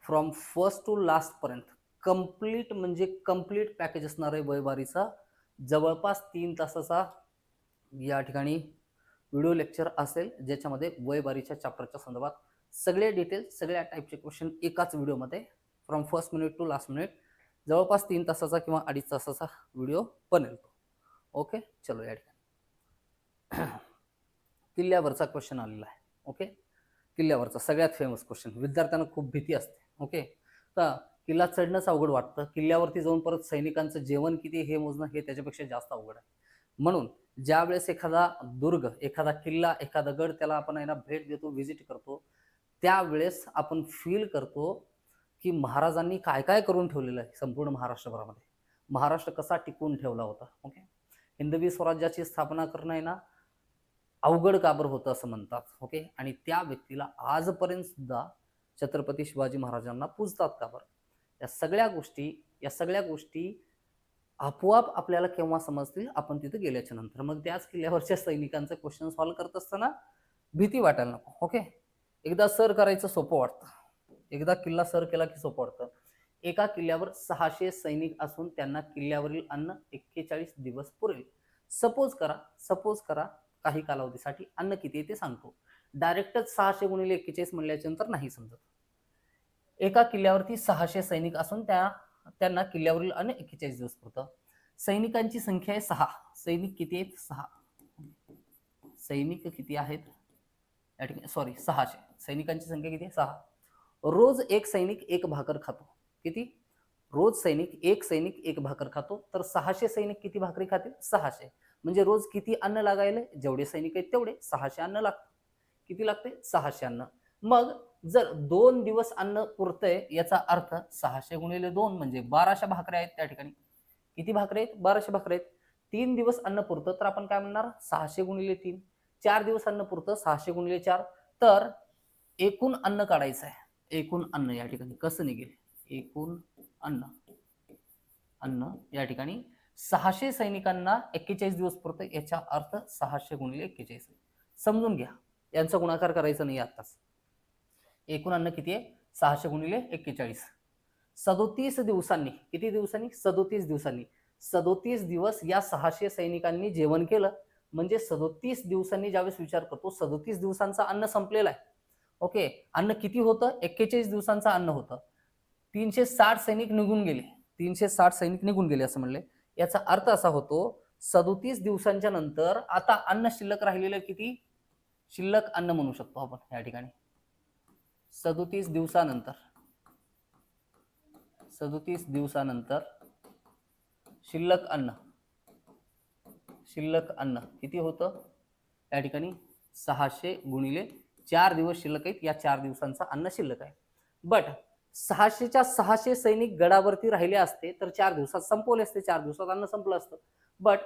फ्रॉम फर्स्ट टू लास्ट पर्यंत कंप्लीट, म्हणजे कंप्लीट पॅकेज असणार आहे वय वारीचा. जवळपास 3 तासाचा या ठिकाणी व्हिडिओ लेक्चर असेल, ज्याच्यामध्ये वय वारीच्या चॅप्टरच्या संदर्भात सगळे डिटेल्स, सगळ्या टाईपचे क्वेश्चन एकाच व्हिडिओमध्ये from first minute to last minute जवळपास 3 तासाचा किंवा 2.5 तासाचा व्हिडिओ बनेल तो. ओके, चलो या ठिकाणी किल्ल्यावरचा क्वेश्चन आलेला आहे. ओके, किल्ल्यावरचा सगळ्यात फेमस क्वेश्चन. विद्यार्थ्यांना खूप भीती असते. ओके, तर किल्ला चढणंच अवघड वाटतं. किल्ल्यावरती जाऊन परत सैनिकांचं जेवण किती हे मोजणं हे त्याच्यापेक्षा जास्त अवघड आहे. म्हणून ज्या वेळेस एखादा दुर्ग, एखादा किल्ला, एखादा गड त्याला आपण आहे ना भेट देतो, व्हिजिट करतो, त्यावेळेस आपण फील करतो की महाराजांनी काय काय करून ठेवलेलं आहे संपूर्ण महाराष्ट्रभरामध्ये. महाराष्ट्र कसा टिकून ठेवला होता. ओके, हिंदवी स्वराज्याची स्थापना करणं आहे ना अवघड काबर होतं असं म्हणतात. ओके, आणि त्या व्यक्तीला आजपर्यंत सुद्धा छत्रपती शिवाजी महाराजांना पूजतात का बरं? या सगळ्या गोष्टी या सगळ्या गोष्टी आपोआप आपल्याला केव्हा समजतील, आपण तिथे गेल्याच्या नंतर. मग त्याच किल्ल्यावरच्या सैनिकांचे क्वेश्चन सॉल्व्ह करत असताना भीती वाटायला नको. ओके, एकदा सर करायचं सोपं वाटतं, एकदा किल्ला सर केला की सोपं वाटतं. एका किल्ल्यावर 600 सैनिक असून त्यांना किल्ल्यावरील अन्न 41 दिवस पुरेल. सपोज करा काही कालावधीसाठी अन्न किती आहे ते सांगतो. डायरेक्टच 600 गुणिले 41 म्हणल्याच्या नंतर नाही समजत. एका किल्ल्यावरती 600 सैनिक असून त्यांना किल्ल्यावरील अन्न 41 दिवस पुरतं. सैनिकांची संख्या आहे 6. सैनिक किती आहेत? 6. सैनिक किती आहेत या ठिकाणी? सॉरी, 600. सैनिकांची संख्या किती आहे? 6. रोज एक सैनिक एक भाकर खातो. किती? रोज एक सैनिक एक भाकर खातो. तर 600 सैनिक किती भाकरी खातील? 600. म्हणजे रोज किती अन्न लागायला? जेवढे सैनिक आहेत तेवढे 600 अन्न लागतं. किती लागते? 600 अन्न. मग जर 2 दिवस अन्न पुरतंय, याचा अर्थ 600 गुणिले 2 म्हणजे 1200 भाकऱ्या आहेत त्या ठिकाणी. किती भाकऱ्या आहेत? 1200 भाकऱ्या आहेत. 3 दिवस अन्न पुरतं, तर आपण काय म्हणणार? 600 गुणिले 3. 4 दिवस अन्न पुरतं, 600 गुणिले 4. तर एकूण अन्न काढायचं आहे. एकूण अन्न या ठिकाणी कसं निघेल? एकूण अन्न या ठिकाणी 600 सैनिकांना 41 दिवस पुरतं, याचा अर्थ 600 गुणिले 41. समजून घ्या, यांचा गुणाकार करायचा नाही आताच. एकूण अन्न किती आहे? 600 गुणिले 41. 37 दिवसांनी. किती दिवसांनी? 37 दिवसांनी. 37 दिवस या 600 सैनिकांनी जेवण केलं. म्हणजे 37 दिवसांनी ज्यावेळेस विचार करतो, 37 दिवसांचं अन्न संपलेलं आहे. ओके, अन्न किती होतं? 41 दिवसांचं अन्न होतं. 360 सैनिक निघून गेले. 360 सैनिक निघून गेले असं म्हणले. याचा अर्थ असा होतो, 37 दिवसांच्या नंतर आता अन्न शिल्लक राहिलेलं किती? शिल्लक अन्न म्हणू शकतो आपण या ठिकाणी. 37 दिवसानंतर शिल्लक अन्न किती होतं या ठिकाणी? 600 गुणिले 4 दिवस शिल्लक आहेत. या 4 दिवसांचा अन्न शिल्लक आहे. बट 600च्या 600 सैनिक गडावरती राहिले असते तर 4 दिवसात संपवले असते. 4 दिवसात अन्न संपलं असतं. बट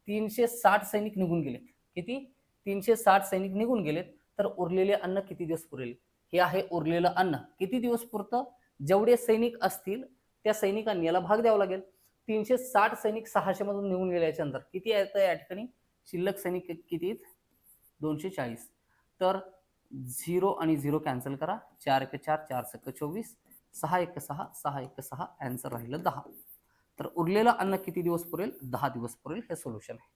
360 सैनिक निघून गेलेत. किती? 360 सैनिक निघून गेलेत. तर उरलेले अन्न किती दिवस पुरेल? हे आहे उरलेलं अन्न. किती दिवस पुरतं? जेवढे सैनिक असतील त्या सैनिकांनी याला भाग द्यावा लागेल. 360 सैनिक 600 मधून निघून गेल्याच्या नंतर किती येतं या ठिकाणी? शिल्लक सैनिक किती? 240. तर 0 आणि 0 कॅन्सल करा. 4 1 4, 4 6 24, 6 1 6, 6 1 6, आन्सर राहिलं 10. तर उरलेलं अन्न किती दिवस पुरेल? 10 दिवस पुरेल. हे सोल्युशन आहे.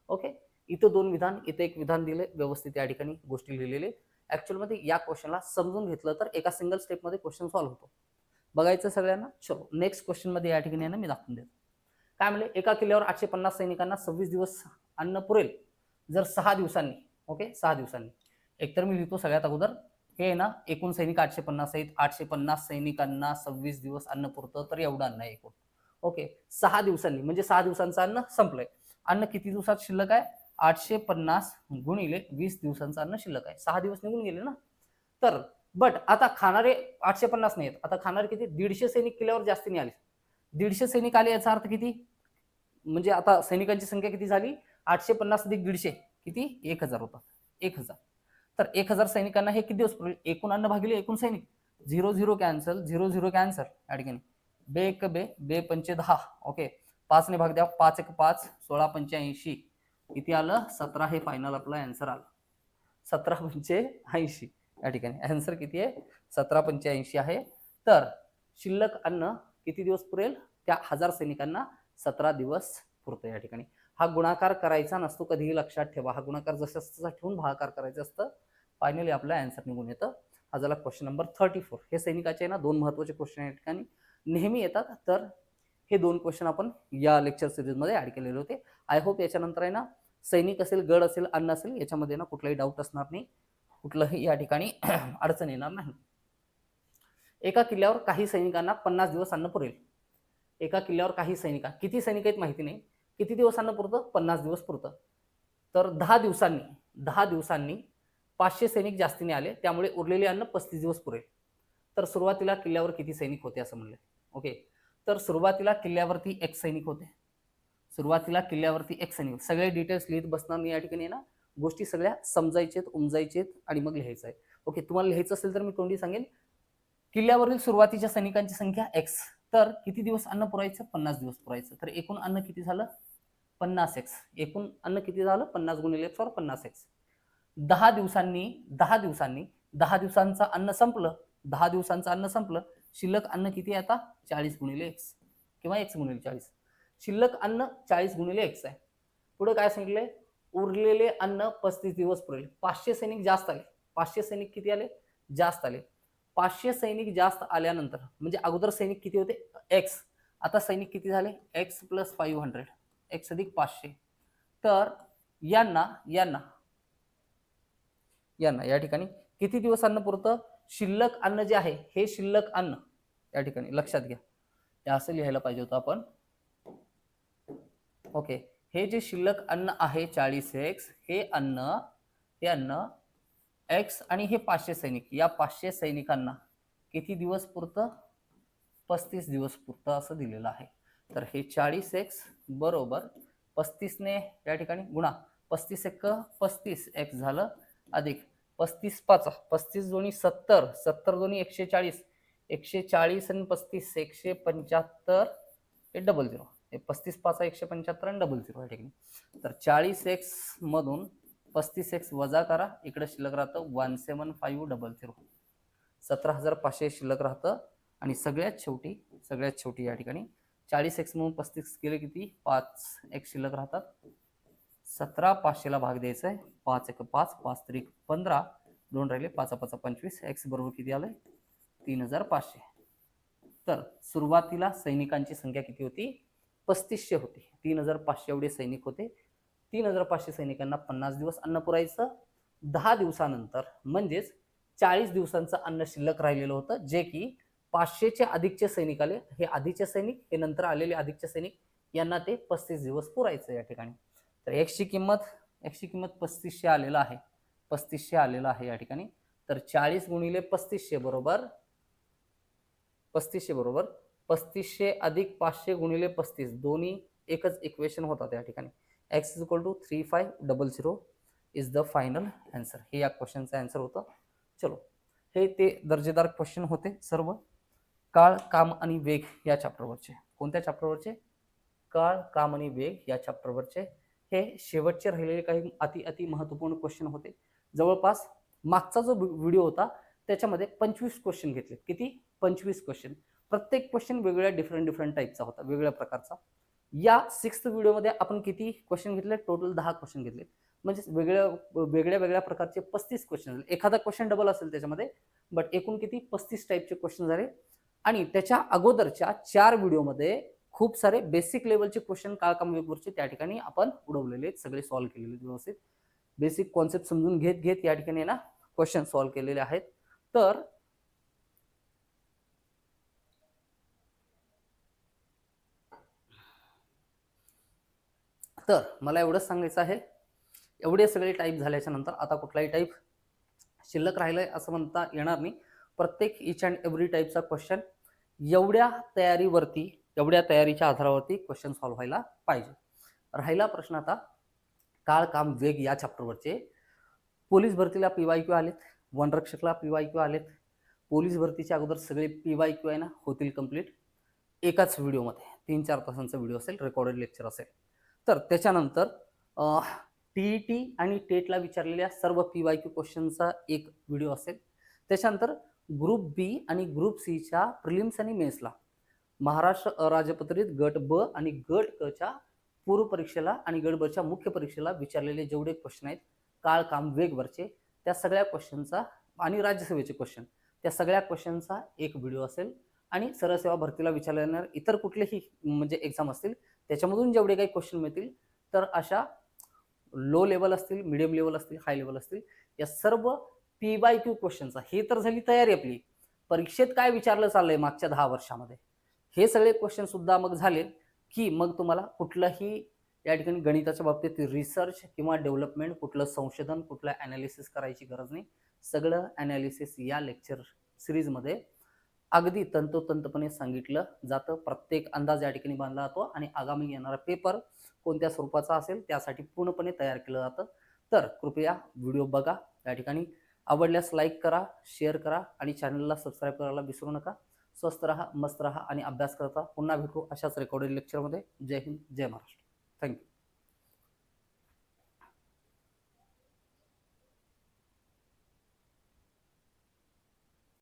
ओके, इथं 2 विधान, इथं एक विधान दिले व्यवस्थित या ठिकाणी गोष्टी लिहिलेले. ऍक्च्युअल मध्ये या क्वेश्चनला समजून घेतलं तर एका सिंगल स्टेप मध्ये क्वेश्चन सॉल्व्ह होतो. बघायचं सगळ्यांना. चलो नेक्स्ट क्वेश्चन मध्ये या ठिकाणी मी दाखवून देतो. काय म्हणले? एका किल्ल्यावर 850 सैनिकांना 26 दिवस अन्न पुरेल जर 6 दिवसांनी. ओके, 6 दिवसांनी. एकतर मी लिहितो सगळ्यात अगोदर, हे ना एकूण सैनिक 850 आहेत. 850 सैनिकांना 26 दिवस अन्न पुरतं, तर एवढं अन्न आहे एकूण. ओके, 6 दिवसांनी म्हणजे 6 दिवसांचं अन्न संपलंय. अन्न किती दिवसात शिल्लक आहे? 850 गुणिले 20 दिवसांचं अन्न शिल्लक आहे. 6 दिवस निघून गेले ना. तर बट आता खाणारे 850 नाहीत. आता खाणारे किती? 150 सैनिक किल्ल्यावर जास्ती नाही आले. 150 सैनिक आले याचा अर्थ किती? म्हणजे आता सैनिकांची संख्या किती झाली? 850 अधिक 150 किती? 1000 होता. 1000. तर 1000 सैनिकांना हे किती दिवस पुरेल? एकूण अन्न भागिले एकूण सैनिक. 0 0 कॅन्सल, 0 0 कॅन्सल या ठिकाणी. बे 1 बे, बे 5 10. ओके, 5 ने भाग द्या. 5 1 5, 16 85. किती आलं? 17. हे फायनल आपला आन्सर आलं. 17 85 या ठिकाणी आन्सर किती आहे? 17 85 आहे. तर शिल्लक अन्न किती दिवस पुरेल? त्या 1000 सैनिकांना 17 दिवस पुरतं या ठिकाणी. हा गुणाकार करायचा नसतो, कधीही लक्षात ठेवा. हा गुणाकार जसा तसा ठेवून भागाकार करायचं असतं. फायनली आपला आन्सर निघून येतं. हा झाला क्वेश्चन नंबर 34. हे सैनिकाचे ना 2 महत्त्वाचे क्वेश्चन या ठिकाणी नेहमी येतात. तर हे 2 क्वेश्चन आपण या लेक्चर सिरीजमध्ये ऍड केलेले होते. आय होप याच्यानंतर आहे ना सैनिक असेल, गड असेल, अन्न असेल, याच्यामध्ये ना कुठलाही डाऊट असणार नाही, कुठलंही या ठिकाणी अडचण येणार नाही. एका किल्ल्यावर काही सैनिकांना 50 दिवस अन्न पुरेल. एका किल्ल्यावर काही सैनिक, किती सैनिक आहेत माहिती नाही. किती दिवस अन्न पुरतं? 50 दिवस पुरतं. तर 10 दिवसांनी 500 सैनिक जास्तीने आले, त्यामुळे उरलेले अन्न 35 दिवस पुरेल. तर सुरुवातीला किल्ल्यावर किती सैनिक होते असं म्हणले. ओके, तर सुरुवातीला किल्ल्यावरती एक सैनिक होते. सगळे डिटेल्स लिहित बसणार मी या ठिकाणी ना. गोष्टी सगळ्या समजायचेत, उमजायचेत आणि मग लिहायचं आहे. ओके, तुम्हाला लिहायचं असेल तर मी तोंडी सांगेन. किल्ल्यावरील सुरुवातीच्या सैनिकांची संख्या X. तर किती दिवस अन्न पुरायचं? 50 दिवस पुरायचं. तर एकूण अन्न किती झालं? 50x. एकूण अन्न किती झालं? 50 गुणिले x वर 50x. 10 दिवसांचं अन्न संपलं. 10 दिवसांचं अन्न संपलं. शिल्लक अन्न किती आहे आता? 40 गुणिले x किंवा x गुणिले 40. शिल्लक अन्न 40 गुणिले x आहे. पुढे काय सांगितलंय? उरलेले अन्न 35 दिवस पुरेल. 500 सैनिक जास्त आले. 500 सैनिक किती आले? जास्त आले. 500 सैनिक जास्त आल्यानंतर म्हणजे अगोदर सैनिक किती होते? x. आता सैनिक किती झाले? x + 500, x + 500. तर यांना या ठिकाणी किती दिवस अन्न पुरतं? शिल्लक अन्न जे आहे हे शिल्लक अन्न या ठिकाणी लक्षात घ्या. हे असं लिहायला पाहिजे होतं आपण. ओके, हे जे शिल्लक अन्न आहे 40x, हे अन्न x आणि हे 500 सैनिक, या 500 सैनिकांना किती दिवस पुरतं? 35 दिवस पुरतं असं दिलेलं आहे. तर हे 40x बरोबर 35 ने या ठिकाणी गुणा. 35 एक 35x झालं अधिक 35 5 35 दोन्ही 70, 70 दोन्ही 140, 140 आणि 35 175, हे डबल 0. 35 5 175 आणि डबल 0 या ठिकाणी. तर 40x मधून 35x वजा करा, इकडे शिल्लक राहतं 17500, 17500 शिल्लक राहतं. आणि सगळ्यात शेवटी या ठिकाणी 40x म्हणून 35 गेले किती? 5x शिल्लक राहतात. 17500 ला भाग द्यायचा आहे. 5 एक 5, 5 त्रिक 15, 2 राहिले, 5 5 25, x बरोबर किती आलंय? 3500. तर सुरुवातीला सैनिकांची संख्या किती होती? 3500 होती. 3500 एवढे सैनिक होते. 3500 सैनिकांना 50 दिवस अन्न पुरायचं. 10 दिवसानंतर म्हणजेच 40 दिवसांचं अन्न शिल्लक राहिलेलं होतं, जे की 500चे अधिकचे सैनिक आले. हे आधीचे सैनिक, हे नंतर आलेले अधिकचे सैनिक, यांना ते 35 दिवस पुरायचं या ठिकाणी. तर x ची किंमत 3500 आलेला आहे. 3500 आलेला आहे या ठिकाणी. तर 40 गुणिले 3500 बरोबर 3500 अधिक 500 गुणिले 35, दोन्ही एकच इक्वेशन होतात या ठिकाणी. x = 3500 is the final answer. हे या क्वेश्चनचं आन्सर होतं. चलो, हे ते दर्जेदार क्वेश्चन होते सर्व. काळ, काम आणि वेग या चॅप्टरवरचे. कोणत्या चॅप्टरवरचे? काळ, काम आणि वेग या चॅप्टरवरचे. हे शेवटचे राहिलेले काही अति महत्त्वपूर्ण क्वेश्चन होते. जवळपास मागचा जो व्हिडिओ होता त्याच्यामध्ये 25 क्वेश्चन घेतले. किती? 25 क्वेश्चन. प्रत्येक क्वेश्चन वेगळ्या डिफरंट टाईपचा होता, वेगळ्या प्रकारचा. या 6th व्हिडिओमध्ये आपण किती क्वेश्चन घेतले? टोटल 10 क्वेश्चन घेतले. म्हणजे वेगळ्या प्रकारचे 35 क्वेश्चन झाले. एखादा क्वेश्चन डबल असेल त्याच्यामध्ये, बट एकूण किती? 35 टाईपचे क्वेश्चन झाले. आणि त्याच्या अगोदरच्या 4 व्हिडिओमध्ये खूप सारे बेसिक लेवलचे क्वेश्चन काळकाम वेगवरचे त्या ठिकाणी आपण उडवलेले आहेत, सगळे सॉल्व्ह केलेले व्यवस्थित. बेसिक कॉन्सेप्ट समजून घेत या ठिकाणी ना क्वेश्चन सॉल्व्ह केलेले आहेत. तर मला एवढंच सांगायचं आहे, एवढे सगळे टाईप झाल्याच्या नंतर आता कुठलाही टाईप शिल्लक राहिलाय असं म्हणता येणार नाही. प्रत्येक इच अँड एव्हरी टाईपचा क्वेश्चन एवढ्या तयारीच्या आधारावरती क्वेश्चन सॉल्व्ह व्हायला पाहिजे. राहिला प्रश्न आता काळ, काम, वेग या चॅप्टरवरचे. पोलीस भरतीला PYQ आलेत, वनरक्षकला PYQ आलेत. पोलीस भरतीच्या अगोदर सगळे PYQ आहे ना होतील कंप्लीट एकाच व्हिडिओमध्ये. 3-4 तासांचा व्हिडिओ असेल, रेकॉर्डेड लेक्चर असेल. तर त्याच्यानंतर TET आणि टेटला विचारलेल्या सर्व PYQ क्वेश्चनचा एक व्हिडिओ असेल. त्याच्यानंतर ग्रुप B आणि ग्रुप Cच्या प्रिलिम्स आणि मेन्सला महाराष्ट्र अराजपत्रित गट ब आणि गट क च्या पूर्व परीक्षेला आणि गट ब च्या मुख्य परीक्षेला विचारलेले जेवढे क्वेश्चन आहेत काळ, काम, वेग वरचे, त्या सगळ्या क्वेश्चनचा आणि राज्यसेवेचे क्वेश्चन, त्या सगळ्या क्वेश्चनचा एक व्हिडिओ असेल. आणि सरसेवा भरतीला विचारले जाणार इतर कुठलेही म्हणजे एक्झाम असतील त्याच्यामधून जेवढे काही क्वेश्चन मिळतील, तर अशा लो लेवल असतील, मिडियम लेवल असतील, हाय लेवल असतील, या सर्व PYQ क्वेश्चनचा, हे तर झाली तयारी आपली. परीक्षेत काय विचारलं चाललंय मागच्या 10 वर्षामध्ये, हे सगळे क्वेश्चन सुद्धा मग झाले की मग तुम्हाला कुठलंही या ठिकाणी गणिताच्या बाबतीत रिसर्च किंवा डेव्हलपमेंट, कुठलं संशोधन, कुठलं ॲनालिसिस करायची गरज नाही. सगळं ॲनालिसिस या लेक्चर सिरीजमध्ये अगदी तंतोतंतपणे सांगितलं जातं. प्रत्येक अंदाज या ठिकाणी बांधला जातो आणि आगामी येणारा पेपर कोणत्या स्वरूपाचा असेल त्यासाठी पूर्णपणे तयार केलं जातं. तर कृपया व्हिडिओ बघा. या ठिकाणी आवडल्यास लाईक करा, शेअर करा आणि चॅनलला सबस्क्राईब करायला विसरू नका. स्वस्त राहा, मस्त राहा आणि अभ्यास करता. पुन्हा भेटू अशाच रेकॉर्डेड लेक्चरमध्ये. जय हिंद, जय महाराष्ट्र. थँक्यू.